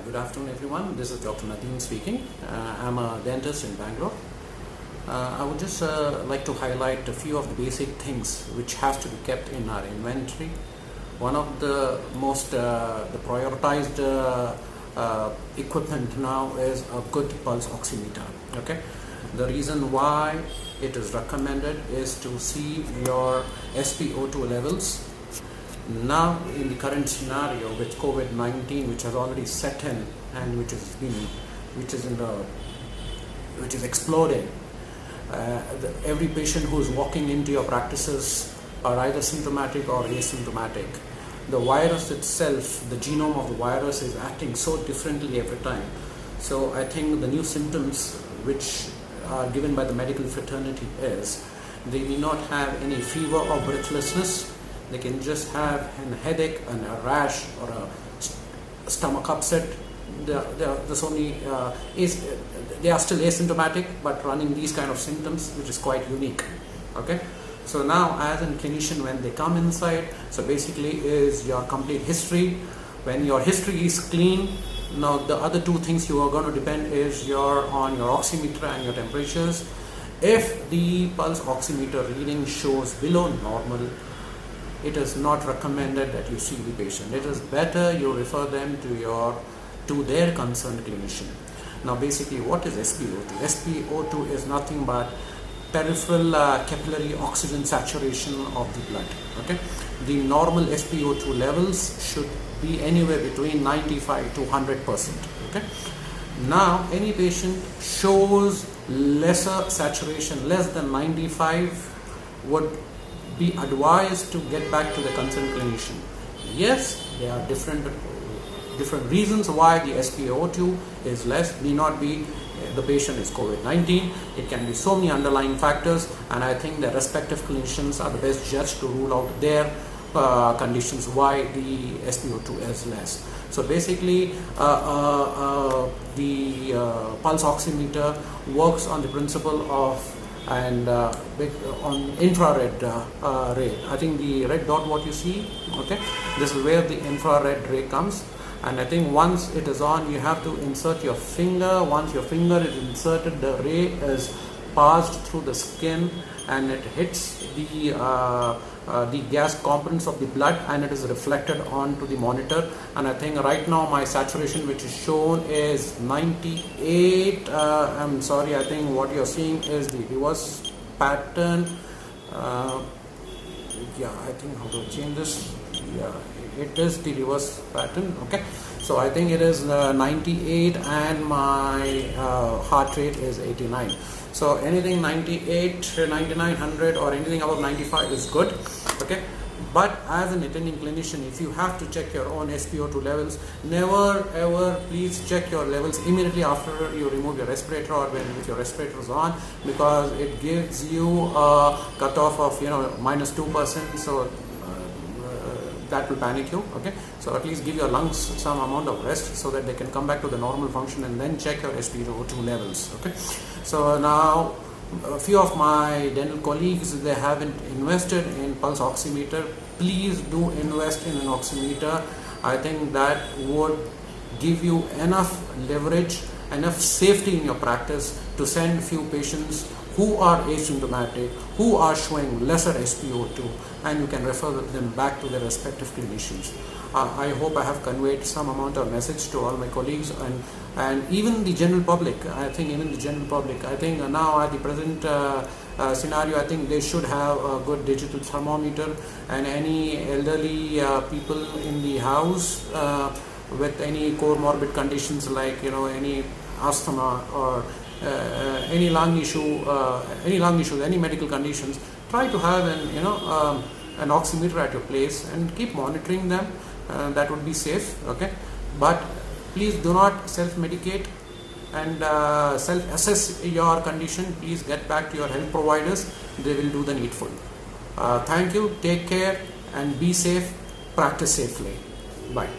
Good afternoon everyone, this is Dr. Nadeem speaking. I'm a dentist in Bangalore. I would just like to highlight a few of the basic things which has to be kept in our inventory. One of the most the prioritized equipment now is a good pulse oximeter. Okay, the reason why it is recommended is to see your SpO2 levels. Now in the current scenario with COVID-19, which has already set in and which is exploding, every patient who is walking into your practices are either symptomatic or asymptomatic. The virus itself, the genome of the virus is acting so differently every time. So I think the new symptoms which are given by the medical fraternity is they need not have any fever or breathlessness. They can just have a headache and a rash or a stomach upset. They are still asymptomatic but running these kind of symptoms, which is quite unique. Okay, so now as a clinician, when they come inside, so basically is your complete history. When your history is clean, now the other two things you are going to depend is on your oximeter and your temperatures. If the pulse oximeter reading shows below normal, it is not recommended that you see the patient. It is better you refer them to their concerned clinician. Now basically, what is SpO2? SpO2 is nothing but peripheral capillary oxygen saturation of the blood. Okay, the normal SpO2 levels should be anywhere between 95 to 100%. Okay, now any patient shows lesser saturation, less than 95, would be advised to get back to the concerned clinician. Yes, there are different reasons why the SpO2 is less. Need not be the patient is COVID-19. It can be so many underlying factors, and I think the respective clinicians are the best judge to rule out their conditions why the SpO2 is less. So basically, the pulse oximeter works on the principle of on infrared ray. I think the red dot what you see, okay, this is where the infrared ray comes, and I think once it is on, you have to insert your finger. Once your finger is inserted, the ray is passed through the skin and it hits the gas components of the blood, and it is reflected onto the monitor. And I think right now my saturation which is shown is 98. I'm sorry, I think what you're seeing is the reverse pattern. Yeah, I think how to change this. Yeah, it is the reverse pattern. Okay, so I think it is 98 and my heart rate is 89. So anything 98, 99, 100 or anything above 95 is good. Okay, but as an attending clinician, if you have to check your own SpO2 levels, never ever please check your levels immediately after you remove your respirator or when with your respirator is on, because it gives you a cutoff of -2%. So that will panic you. Okay, so at least give your lungs some amount of rest so that they can come back to the normal function, and then check your SpO2 levels. Okay, so now a few of my dental colleagues, they haven't invested in pulse oximeter. Please do invest in an oximeter. I think that would give you enough leverage, enough safety in your practice to send few patients who are asymptomatic, who are showing lesser SpO2, and you can refer them back to their respective clinicians. I hope I have conveyed some amount of message to all my colleagues and even the general public. I think now at the present scenario, I think they should have a good digital thermometer, and any elderly people in the house with any comorbid conditions like any asthma or any lung issues, any medical conditions, try to have an oximeter at your place and keep monitoring them. That would be safe. Okay, but please do not self-medicate and self-assess your condition. Please get back to your health providers. They will do the needful. Thank you. Take care and be safe. Practice safely. Bye.